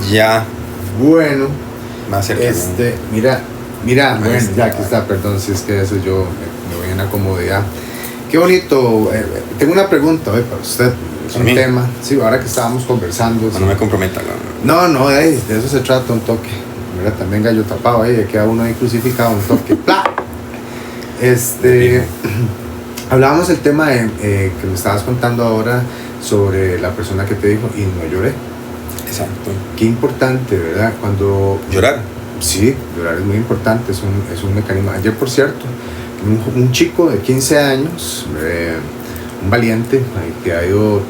Ya. Bueno, Más cerca. mira, bueno, está. ya aquí está, perdón, si es que eso yo me voy en la comodidad. Qué bonito, tengo una pregunta para usted, es ¿A un mí? tema, sí, ahora que estábamos conversando. No me comprometa. No. No, de eso se trata, un toque. Mira, también gallo tapado ahí, queda uno ahí crucificado, un toque. ¡Pla! Hablábamos del tema que me estabas contando ahora sobre la persona que te dijo y no lloré. Exacto. Qué importante, ¿verdad? Cuando... Llorar. Sí, llorar es muy importante, es un mecanismo. Ayer, por cierto, un chico de 15 años, un valiente, que ha ido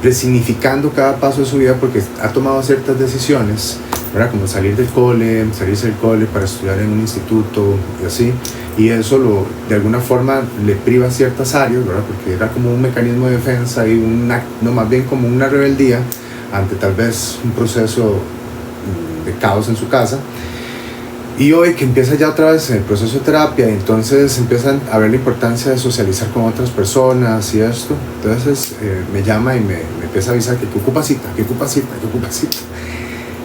resignificando cada paso de su vida porque ha tomado ciertas decisiones, ¿verdad? Como salirse del cole para estudiar en un instituto y así, y eso de alguna forma le priva ciertas áreas, ¿verdad? Porque era como un mecanismo de defensa y no, más bien como una rebeldía ante tal vez un proceso de caos en su casa. Y hoy que empieza ya otra vez el proceso de terapia, entonces empiezan a ver la importancia de socializar con otras personas y esto. Entonces me llama y me empieza a avisar que ocupa cita.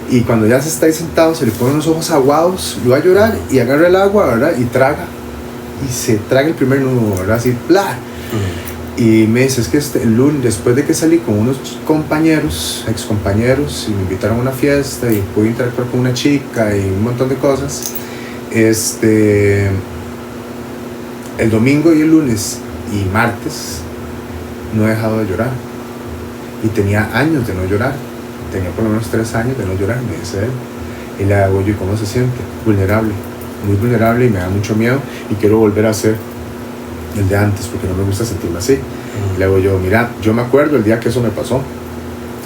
Y cuando ya se está ahí sentado, se le ponen los ojos aguados y va a llorar y agarra el agua, ¿verdad? Y traga. Y se traga el primer nudo, ¿verdad? Así, ¡plá! Y me dice, es que el lunes, después de que salí con unos excompañeros, y me invitaron a una fiesta y pude interactuar con una chica y un montón de cosas, el domingo y el lunes y martes no he dejado de llorar. Y tenía años de no llorar, tenía por lo menos 3 años de no llorar, me dice él. Y le hago yo, ¿y cómo se siente? Vulnerable, muy vulnerable, y me da mucho miedo y quiero volver a ser el de antes porque no me gusta sentirme así. Y le digo yo, mira, yo me acuerdo el día que eso me pasó,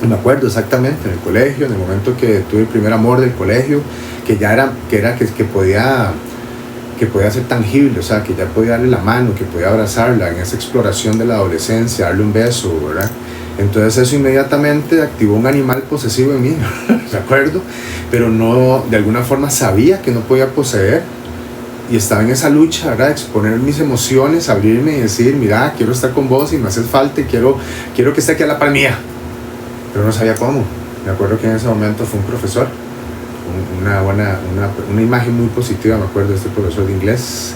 y me acuerdo exactamente en el colegio, en el momento que tuve el primer amor del colegio, que podía ser tangible, o sea, que ya podía darle la mano, que podía abrazarla en esa exploración de la adolescencia, darle un beso, ¿verdad? Entonces eso inmediatamente activó un animal posesivo en mí, ¿de acuerdo? Pero no, de alguna forma sabía que no podía poseer. Y estaba en esa lucha, ¿verdad? Exponer mis emociones, abrirme y decir, mira, quiero estar con vos y me haces falta y quiero que esté aquí a la par mía. Pero no sabía cómo. Me acuerdo que en ese momento fue un profesor, una imagen muy positiva, me acuerdo de este profesor de inglés,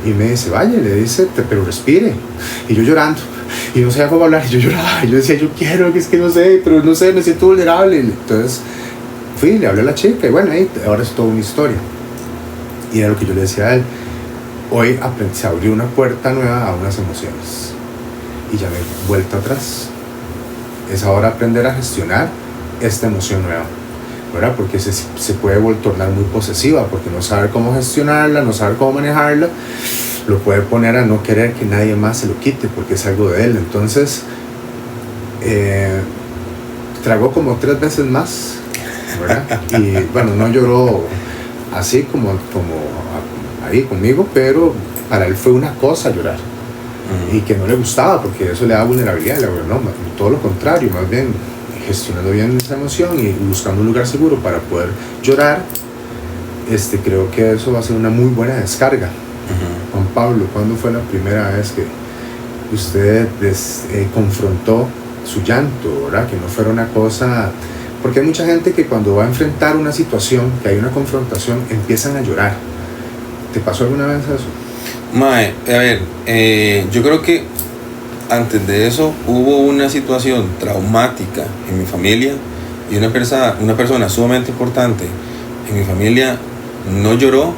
y me dice, vaya, le dice, pero respire. Y yo llorando, y no sabía cómo hablar, y yo lloraba, y yo decía, yo quiero, que es que no sé, pero no sé, me siento vulnerable. Entonces fui, le hablé a la chica, y bueno, ahora es toda una historia. Y era lo que yo le decía a él, hoy se abrió una puerta nueva a unas emociones y ya me he vuelto atrás. Es ahora aprender a gestionar esta emoción nueva, ¿verdad? Porque se puede tornar muy posesiva, porque no saber cómo gestionarla, no saber cómo manejarla, lo puede poner a no querer que nadie más se lo quite, porque es algo de él. Entonces, tragó como 3 veces más, ¿verdad? Y bueno, no lloró así como ahí conmigo, pero para él fue una cosa llorar, y que no le gustaba porque eso le da vulnerabilidad. Le digo, no, todo lo contrario, más bien gestionando bien esa emoción y buscando un lugar seguro para poder llorar. Creo que eso va a ser una muy buena descarga. Juan Pablo, ¿cuándo fue la primera vez que usted confrontó su llanto, ¿verdad? Que no fuera una cosa... Porque hay mucha gente que cuando va a enfrentar una situación, que hay una confrontación, empiezan a llorar. ¿Te pasó alguna vez eso? Mae, a ver, yo creo que antes de eso hubo una situación traumática en mi familia, y una persona sumamente importante en mi familia no lloró,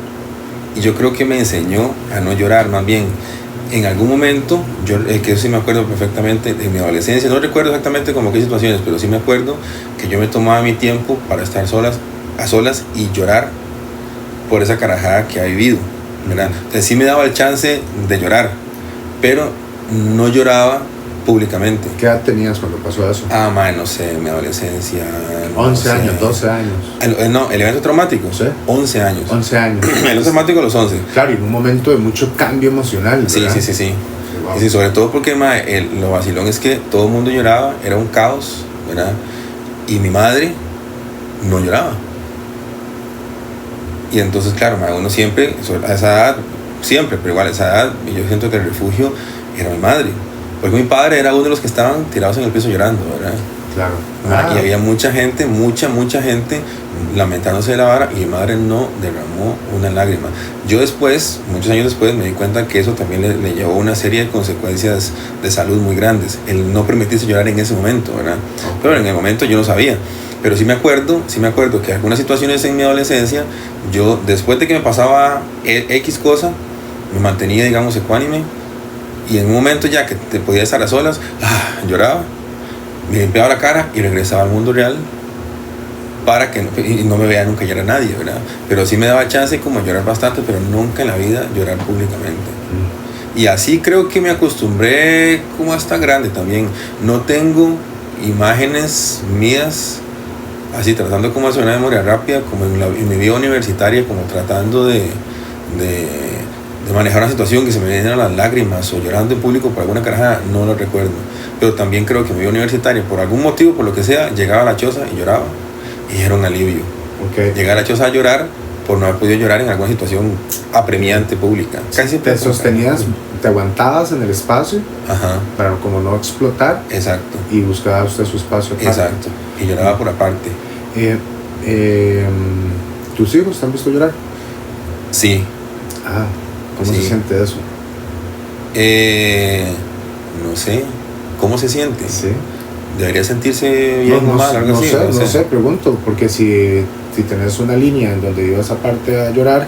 y yo creo que me enseñó a no llorar. Más bien, en algún momento, que eso sí me acuerdo perfectamente de mi adolescencia, no recuerdo exactamente como qué situaciones, pero sí me acuerdo que yo me tomaba mi tiempo para estar a solas y llorar por esa carajada que ha vivido, ¿verdad? Entonces sí me daba el chance de llorar, pero no lloraba públicamente. ¿Qué edad tenías cuando pasó eso? No sé, mi adolescencia... 11 años, 12 años. No, el evento traumático, ¿Sí? 11 años. 11 años. El evento traumático a los 11. Claro, y en un momento de mucho cambio emocional, ¿verdad? Sí. wow. Y sí, sobre todo porque lo vacilón es que todo el mundo lloraba, era un caos, ¿verdad? Y mi madre no lloraba. Y entonces, claro, uno siempre, a esa edad, siempre, pero igual a esa edad, yo siento que el refugio era mi madre. Porque mi padre era uno de los que estaban tirados en el piso llorando, ¿verdad? Claro. Y había mucha gente lamentándose de la vara, y mi madre no derramó una lágrima. Yo después, muchos años después, me di cuenta que eso también le llevó una serie de consecuencias de salud muy grandes. El no permitirse llorar en ese momento, ¿verdad? Okay. Pero en el momento yo no sabía. Pero sí me acuerdo que algunas situaciones en mi adolescencia, yo después de que me pasaba X cosa, me mantenía, digamos, ecuánime, y en un momento ya que te podía estar a solas, lloraba, me limpiaba la cara y regresaba al mundo real para que no me vea nunca llorar a nadie, ¿verdad? Pero sí me daba chance como llorar bastante, pero nunca en la vida llorar públicamente. Y así creo que me acostumbré como hasta grande también. No tengo imágenes mías así tratando como hacer una memoria rápida, como en mi vida universitaria, como tratando de manejar una situación que se me vienen las lágrimas o llorando en público por alguna carajada, no lo recuerdo. Pero también creo que en mi vida universitaria, por algún motivo, por lo que sea, llegaba a la choza y lloraba, y era un alivio. Okay. Llegar a la choza a llorar por no haber podido llorar en alguna situación apremiante pública. Casi te sostenías, te aguantabas en el espacio. Ajá. Para como no explotar. Exacto. Y buscaba usted su espacio aparte. Exacto. Y lloraba por aparte. ¿Tus hijos te han visto llorar? Sí. ¿Cómo se siente eso? No sé. ¿Cómo se siente? Sí. ¿Debería sentirse bien no, mal? No sé, pregunto, porque si tenés una línea en donde ibas aparte a llorar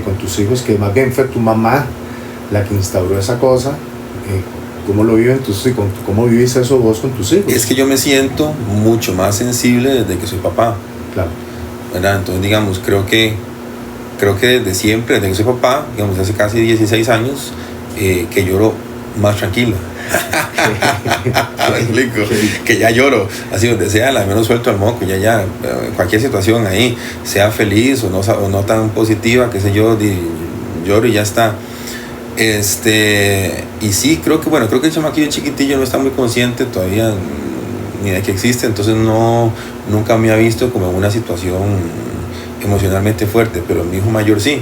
con tus hijos, que más bien fue tu mamá la que instauró esa cosa, ¿cómo lo viven tus hijos? ¿Cómo vivís eso vos con tus hijos? Es que yo me siento mucho más sensible desde que soy papá. Claro. ¿Verdad? Entonces, digamos, creo que desde siempre, desde que soy papá, digamos, hace casi 16 años, que lloro más tranquilo. Me explico, que ya lloro así donde sea, la menos suelto al moco, ya cualquier situación ahí, sea feliz o no tan positiva, qué sé yo, lloro y ya está. Y sí, creo que el chamaquillo chiquitillo no está muy consciente todavía ni de que existe, entonces nunca me ha visto como en una situación emocionalmente fuerte, pero mi hijo mayor sí.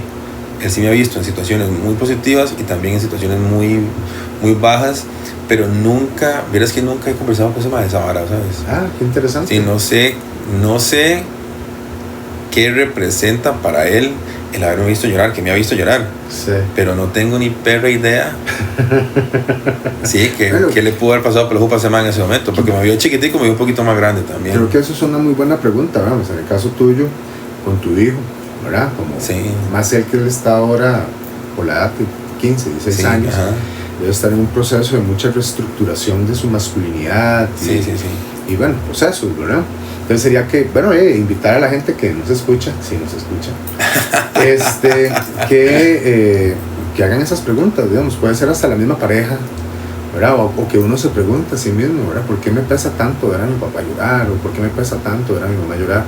Él sí me ha visto en situaciones muy positivas y también en situaciones muy, muy bajas, pero nunca he conversado con esa vara, ¿sabes? Qué interesante. Sí, no sé qué representa para él el haberme visto llorar, que me ha visto llorar. Sí. Pero no tengo ni perra idea. Sí, que le pudo haber pasado por los ojos en ese momento, porque me vio chiquitico, me vio un poquito más grande también. Creo que eso es una muy buena pregunta, vamos, en el caso tuyo, con tu hijo, ¿verdad? Como sí. Más él que él está ahora, por la edad de 15, 16 años, debe estar en un proceso de mucha reestructuración de su masculinidad. Sí. Y bueno, procesos, ¿verdad? Entonces sería que, invitar a la gente que nos escucha, si nos escucha, que hagan esas preguntas, digamos, puede ser hasta la misma pareja, ¿verdad? O que uno se pregunta a sí mismo, ¿verdad? ¿Por qué me pesa tanto ver a mi papá llorar? ¿O por qué me pesa tanto ver a mi mamá llorar?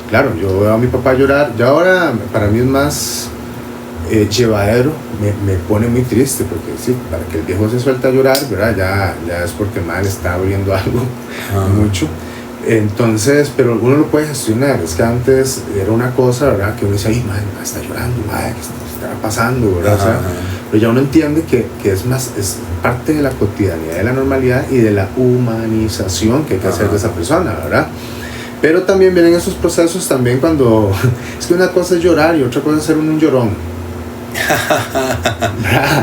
Claro, yo veo a mi papá llorar, ya ahora para mí es más llevadero, me pone muy triste, porque sí, para que el viejo se suelta a llorar, ¿verdad? Ya es porque mal está abriendo algo mucho. Entonces, pero uno lo puede gestionar. Es que antes era una cosa, ¿verdad? Que uno decía, ay, madre, está llorando, madre, ¿qué estará pasando, verdad? O sea, pero ya uno entiende que es parte de la cotidianidad, de la normalidad y de la humanización que hay que hacer de esa persona, ¿verdad? Pero también vienen esos procesos también cuando es que una cosa es llorar y otra cosa es ser un llorón.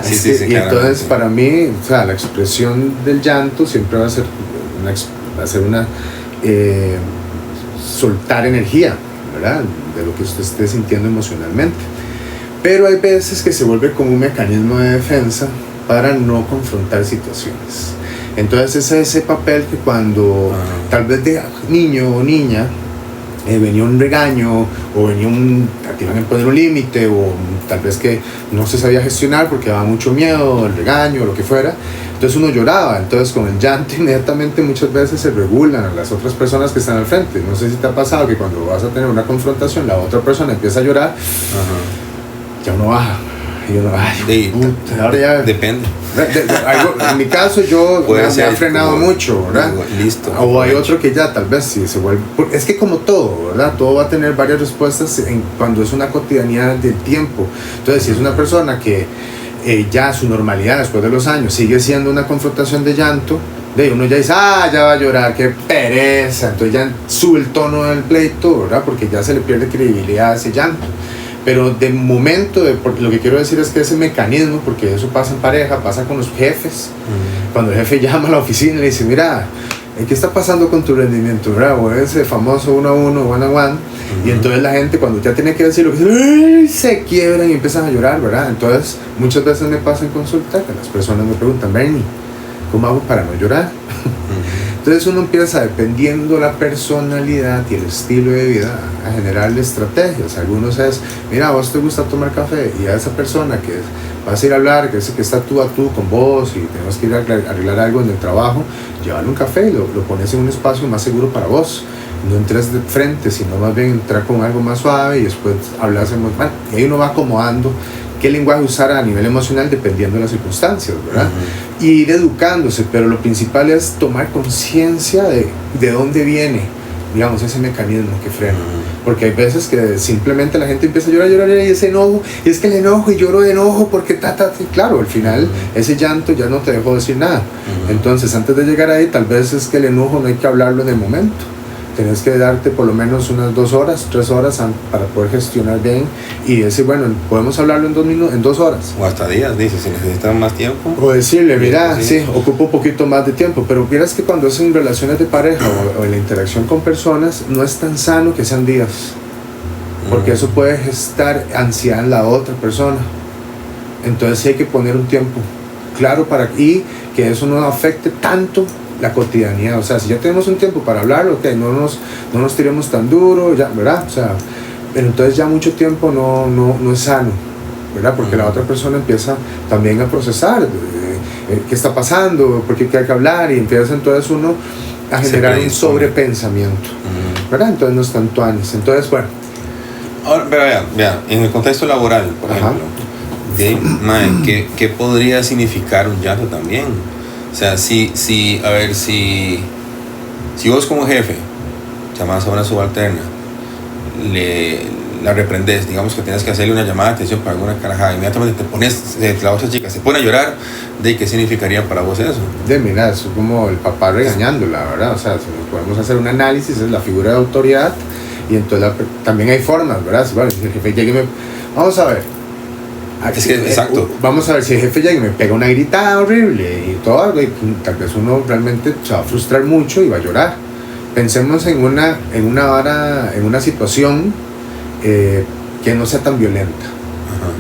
Sí, y entonces para mí, o sea, la expresión del llanto siempre va a ser una soltar energía, ¿verdad? De lo que usted esté sintiendo emocionalmente. Pero hay veces que se vuelve como un mecanismo de defensa para no confrontar situaciones. Entonces es ese papel que cuando tal vez de niño o niña venía un regaño o venía te iban a poner un límite, o tal vez que no se sabía gestionar porque daba mucho miedo, el regaño o lo que fuera, entonces uno lloraba. Entonces con el llanto inmediatamente muchas veces se regulan a las otras personas que están al frente. No sé si te ha pasado que cuando vas a tener una confrontación la otra persona empieza a llorar, ya uno baja Y uno, ay, puta, ahora ya... Depende. En mi caso yo me ha frenado como, mucho, ¿verdad? Listo. O hay otro que ya tal vez sí se vuelve... Es que como todo, ¿verdad? Todo va a tener varias respuestas cuando es una cotidianidad del tiempo. Entonces, si es una persona que ya su normalidad después de los años sigue siendo una confrontación de llanto, uno ya dice, ya va a llorar, qué pereza. Entonces ya sube el tono del pleito, ¿verdad? Porque ya se le pierde credibilidad a ese llanto. Pero de momento, lo que quiero decir es que ese mecanismo, porque eso pasa en pareja, pasa con los jefes. Cuando el jefe llama a la oficina y le dice, mira, ¿qué está pasando con tu rendimiento? ¿Verdad? O ese famoso 1-1, 1-1. Y entonces la gente, cuando ya tiene que decir lo que dice, se quiebran y empiezan a llorar, ¿verdad? Entonces, muchas veces me pasa en consulta que las personas me preguntan, Bernie, ¿cómo hago para no llorar? Entonces uno empieza, dependiendo la personalidad y el estilo de vida, a generarle estrategias. Algunos es, mira, a vos te gusta tomar café, y a esa persona que vas a ir a hablar, que está tú a tú con vos y tenemos que ir a arreglar algo en el trabajo, llévale un café y lo pones en un espacio más seguro para vos. No entres de frente, sino más bien entrar con algo más suave y después hablarse más mal. Y ahí uno va acomodando qué lenguaje usar a nivel emocional dependiendo de las circunstancias, ¿verdad? Y ir educándose, pero lo principal es tomar conciencia de dónde viene, digamos, ese mecanismo que frena. Porque hay veces que simplemente la gente empieza a llorar y ese enojo, y es que el enojo, y lloro de enojo porque claro, al final ese llanto ya no te dejó decir nada. Entonces, antes de llegar ahí, tal vez es que el enojo no hay que hablarlo en el momento. Tenés que darte por lo menos unas 2 horas, 3 horas para poder gestionar bien y decir, bueno, podemos hablarlo en 2 horas. O hasta días, dice, si necesitan más tiempo. O decirle, mira, sí, ocupo un poquito más de tiempo, pero miras que cuando es en relaciones de pareja o en la interacción con personas, no es tan sano que sean días, porque eso puede gestar ansiedad en la otra persona. Entonces sí hay que poner un tiempo claro y que eso no afecte tanto la cotidianidad. O sea, si ya tenemos un tiempo para hablar, okay, no nos tiremos tan duro, ya, ¿verdad? O sea, pero entonces ya mucho tiempo no es sano, ¿verdad? Porque la otra persona empieza también a procesar qué está pasando, por qué hay que hablar, y empieza entonces uno a generar un sobrepensamiento, ¿verdad? Entonces no es tanto años. Entonces, bueno. Ahora, pero vean, en el contexto laboral, por ejemplo, ¿qué podría significar un llanto también? O sea, si vos como jefe llamás a una subalterna, la reprendes, digamos que tienes que hacerle una llamada de atención para alguna carajada, inmediatamente la otra chica se pone a llorar, ¿de qué significaría para vos eso? Mira, es como el papá regañándola, ¿verdad? O sea, si podemos hacer un análisis, es la figura de autoridad, y entonces también hay formas, ¿verdad? Bueno, si el jefe llega y vamos a ver. Es que, exacto. Vamos a ver, si el jefe llega y me pega una gritada horrible y todo, y tal vez uno realmente se va a frustrar mucho y va a llorar. Pensemos en una situación que no sea tan violenta,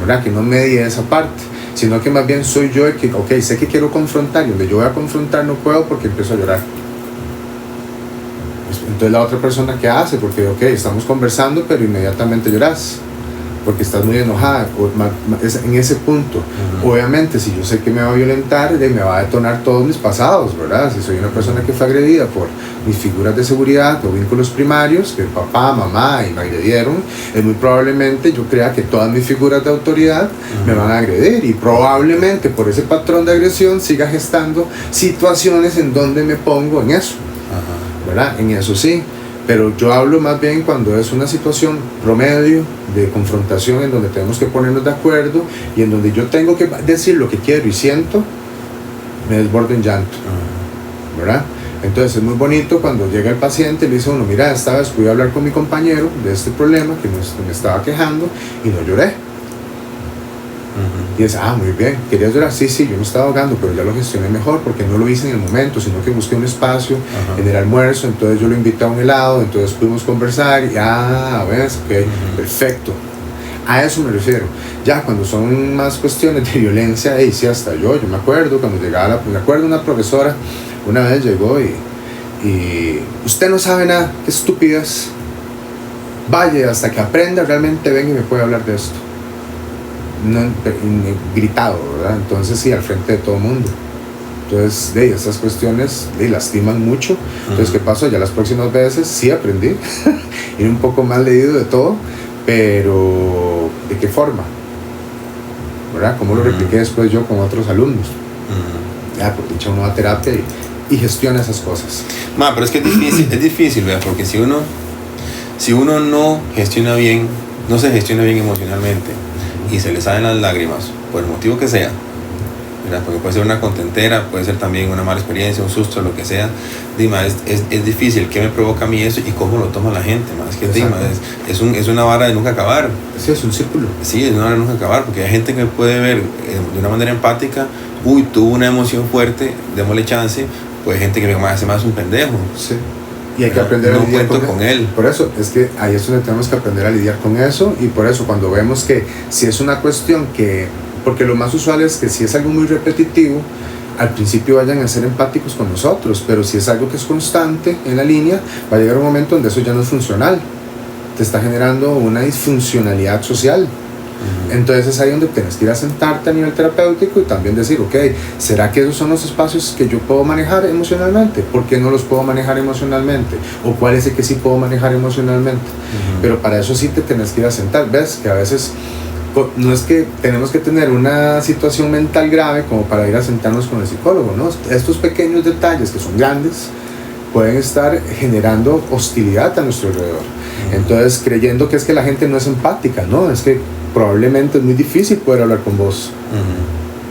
¿verdad? Que no medie esa parte, sino que más bien soy yo el que, sé que quiero confrontar, y donde yo voy a confrontar no puedo porque empiezo a llorar. Entonces la otra persona, ¿qué hace? Porque, estamos conversando, pero inmediatamente lloras porque estás muy enojada, en ese punto. Obviamente, si yo sé que me va a violentar, me va a detonar todos mis pasados, ¿verdad? Si soy una persona que fue agredida por mis figuras de seguridad o vínculos primarios, que papá, mamá y me agredieron, es muy probablemente yo crea que todas mis figuras de autoridad me van a agredir, y probablemente por ese patrón de agresión siga gestando situaciones en donde me pongo en eso, ¿verdad? En eso sí. Pero yo hablo más bien cuando es una situación promedio de confrontación en donde tenemos que ponernos de acuerdo y en donde yo tengo que decir lo que quiero y siento, me desbordo en llanto, ¿verdad? Entonces es muy bonito cuando llega el paciente y le dice a uno, mira, esta vez pude hablar con mi compañero de este problema que me estaba quejando y no lloré. Y dice, muy bien, ¿querías llorar? Sí, yo me estaba ahogando, pero ya lo gestioné mejor porque no lo hice en el momento, sino que busqué un espacio en el almuerzo, entonces yo lo invité a un helado, entonces pudimos conversar y ves, perfecto. A eso me refiero. Ya cuando son más cuestiones de violencia, sí, hasta yo me acuerdo cuando llegaba, me acuerdo una profesora, una vez llegó y usted no sabe nada, qué estupidez, vaya hasta que aprenda, realmente venga y me puede hablar de esto. No, gritado, ¿verdad? Entonces sí, al frente de todo el mundo. Entonces, esas cuestiones lastiman mucho. Entonces, ¿qué pasó? Ya las próximas veces sí aprendí, ir un poco más leído de todo, pero ¿de qué forma? ¿verdad? ¿Cómo lo repliqué después yo con otros alumnos? Ya, por dicha uno va a terapia y gestiona esas cosas. Pero es que es difícil, ¿verdad? Porque si uno no gestiona bien, no se gestiona bien emocionalmente y se le salen las lágrimas, por el motivo que sea, ¿verdad? Porque puede ser una contentera, puede ser también una mala experiencia, un susto, lo que sea. Dima, es difícil. ¿Qué me provoca a mí eso y cómo lo toma la gente? Es que Dima, es una vara de nunca acabar. Sí, es un círculo. Sí, es una vara de nunca acabar, porque hay gente que puede ver de una manera empática, tuvo una emoción fuerte, démosle chance. Pues hay gente que me hace más un pendejo. Sí. Y hay que aprender a lidiar con él. Por eso, es que ahí es donde tenemos que aprender a lidiar con eso, y por eso cuando vemos que si es una cuestión porque lo más usual es que si es algo muy repetitivo, al principio vayan a ser empáticos con nosotros, pero si es algo que es constante en la línea, va a llegar un momento donde eso ya no es funcional, te está generando una disfuncionalidad social. Entonces es ahí donde tienes que ir a sentarte a nivel terapéutico y también decir, ok, ¿será que esos son los espacios que yo puedo manejar emocionalmente? ¿Por qué no los puedo manejar emocionalmente? ¿O cuál es el que sí puedo manejar emocionalmente? Pero para eso sí te tienes que ir a sentar. ¿Ves? Que a veces no es que tenemos que tener una situación mental grave como para ir a sentarnos con el psicólogo, ¿no? Estos pequeños detalles que son grandes pueden estar generando hostilidad a nuestro alrededor. Entonces, creyendo que es que la gente no es empática, ¿no? Es que probablemente es muy difícil poder hablar con vos.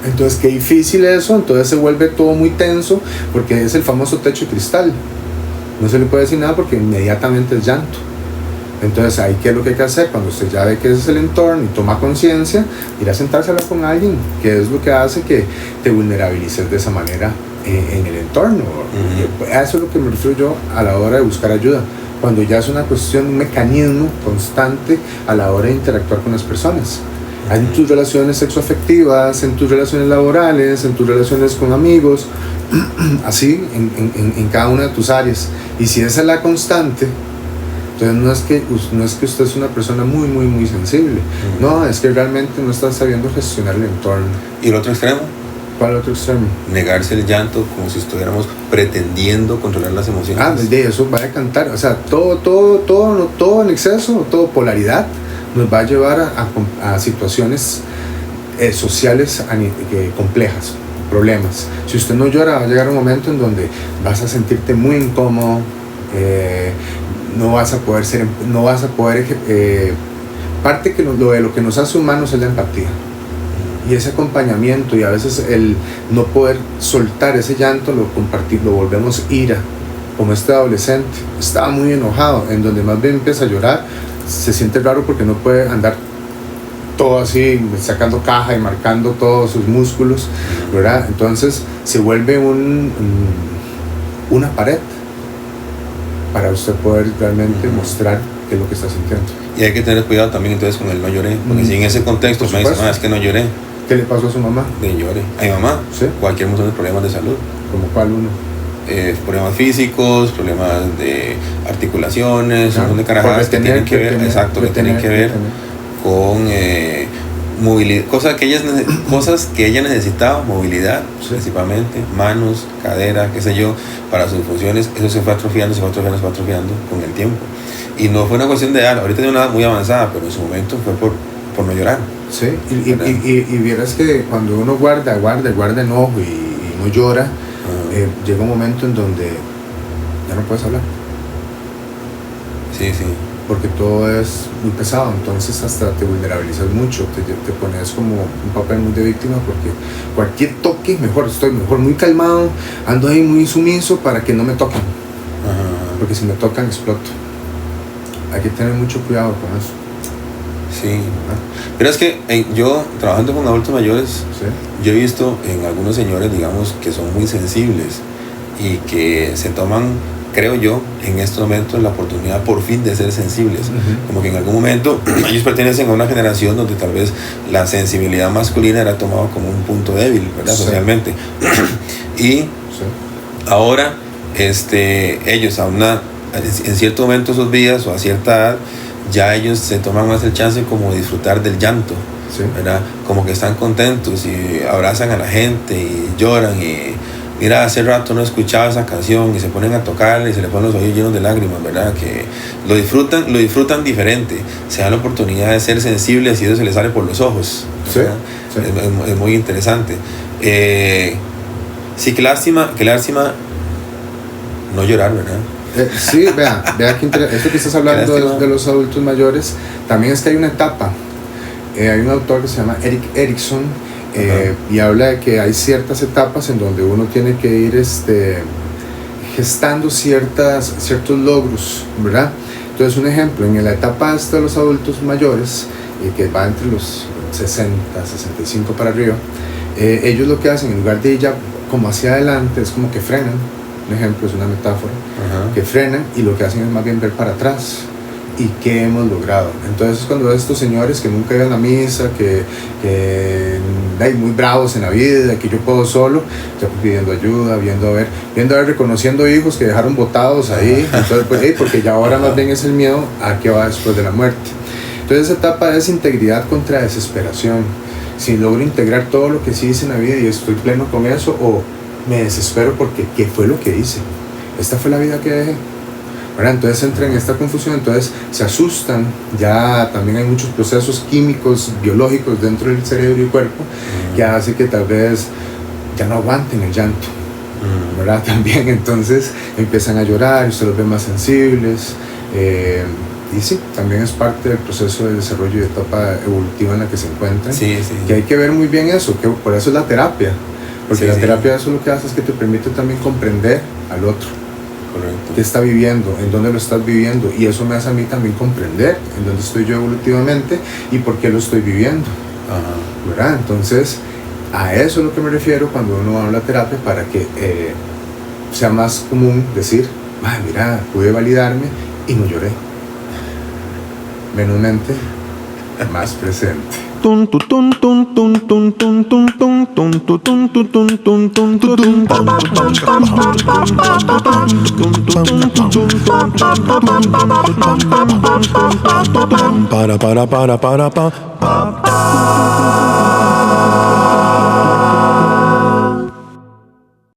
Entonces, qué difícil eso, entonces se vuelve todo muy tenso, porque es el famoso techo de cristal. No se le puede decir nada porque inmediatamente es llanto. Entonces, ahí qué es lo que hay que hacer cuando usted ya ve que ese es el entorno y toma conciencia, ir a sentarse a hablar con alguien, que es lo que hace que te vulnerabilices de esa manera en el entorno. Eso es lo que me refiero yo a la hora de buscar ayuda, cuando ya es una cuestión, un mecanismo constante a la hora de interactuar con las personas. En tus relaciones sexoafectivas, en tus relaciones laborales, en tus relaciones con amigos, así en cada una de tus áreas. Y si esa es la constante, entonces no es que usted es una persona muy, muy, muy sensible. No, es que realmente no está sabiendo gestionar el entorno. ¿Y el otro extremo? ¿Cuál otro extremo? Negarse el llanto como si estuviéramos pretendiendo controlar las emociones. De eso va a cantar. O sea, todo en exceso, todo polaridad, nos va a llevar a situaciones sociales complejas, problemas. Si usted no llora, va a llegar un momento en donde vas a sentirte muy incómodo, no vas a poder parte de lo que nos hace humanos es la empatía. Y ese acompañamiento, y a veces el no poder soltar ese llanto, lo volvemos ira. Como este adolescente estaba muy enojado, en donde más bien empieza a llorar, se siente raro porque no puede andar todo así, sacando caja y marcando todos sus músculos, ¿verdad? Entonces se vuelve una pared para usted poder realmente mostrar qué es lo que está sintiendo. Y hay que tener cuidado también entonces con el no lloré, porque si en ese contexto me dicen, es que no lloré. ¿Qué le pasó a su mamá? De llore. A mi mamá, ¿sí? Cualquier montón de problemas de salud. ¿Como cuál uno? Problemas físicos, problemas de articulaciones, un montón de carajadas que tienen que ver, con movilidad, cosas que ella necesitaba, movilidad, sí, principalmente, manos, cadera, qué sé yo, para sus funciones. Eso se fue atrofiando con el tiempo. Y no fue una cuestión de edad, ahorita tiene una edad muy avanzada, pero en su momento fue por no llorar. Sí, y vieras que cuando uno guarda enojo y no llora, llega un momento en donde ya no puedes hablar. Sí. Porque todo es muy pesado, entonces hasta te vulnerabilizas mucho, te pones como un papel muy de víctima, porque cualquier toque, estoy muy calmado, ando ahí muy sumiso para que no me toquen. Porque si me tocan exploto. Hay que tener mucho cuidado con eso. Sí, pero es que yo trabajando con adultos mayores, ¿sí? Yo he visto en algunos señores, digamos, que son muy sensibles y que se toman, creo yo, en estos momentos la oportunidad por fin de ser sensibles. Como que en algún momento ellos pertenecen a una generación donde tal vez la sensibilidad masculina era tomada como un punto débil, ¿verdad? Sí. Socialmente. Y ahora ellos en cierto momento de sus vidas o a cierta edad, ya ellos se toman más el chance como de disfrutar del llanto, ¿verdad? Como que están contentos y abrazan a la gente y lloran y mira, hace rato no escuchaba esa canción, y se ponen a tocarla y se le ponen los ojos llenos de lágrimas, ¿verdad? Que lo disfrutan diferente, se dan la oportunidad de ser sensibles y eso se les sale por los ojos. Sí, sí. Es muy interesante. Sí, qué lástima no llorar, ¿verdad? Sí, vea que esto que estás hablando de los adultos mayores, también es que hay una etapa. Hay un autor que se llama Erik Erikson, y habla de que hay ciertas etapas en donde uno tiene que ir gestando ciertos logros, ¿verdad? Entonces, un ejemplo, en la etapa de los adultos mayores, que va entre los 60, 65 para arriba, ellos lo que hacen, en lugar de ir ya como hacia adelante, es como que frenan. Un ejemplo, es una metáfora, que frenan y lo que hacen es más bien ver para atrás y qué hemos logrado. Entonces, cuando ves estos señores que nunca iban a la misa, que hay muy bravos en la vida, que yo puedo solo, ya pidiendo ayuda, viendo a ver, reconociendo hijos que dejaron botados ahí, entonces, pues, porque ya ahora más bien es el miedo a qué va después de la muerte. Entonces, esa etapa es integridad contra desesperación. Si logro integrar todo lo que sí hice en la vida y estoy pleno con eso, o me desespero porque ¿qué fue lo que hice? Esta fue la vida que dejé, ¿verdad? Entonces entra en esta confusión, entonces se asustan. Ya también hay muchos procesos químicos, biológicos dentro del cerebro y cuerpo que hace que tal vez ya no aguanten el llanto, ¿verdad? También entonces empiezan a llorar y se los ven más sensibles, y sí, también es parte del proceso de desarrollo y de etapa evolutiva en la que se encuentran. Sí. Que hay que ver muy bien eso, que por eso es la terapia. Porque la terapia eso lo que hace es que te permite también comprender al otro. Correcto. ¿Qué está viviendo? ¿En dónde lo estás viviendo? Y eso me hace a mí también comprender en dónde estoy yo evolutivamente y por qué lo estoy viviendo. ¿Verdad? Entonces, a eso es lo que me refiero cuando uno habla de terapia, para que sea más común decir, mira, pude validarme y no lloré. Menos mente, más presente. Para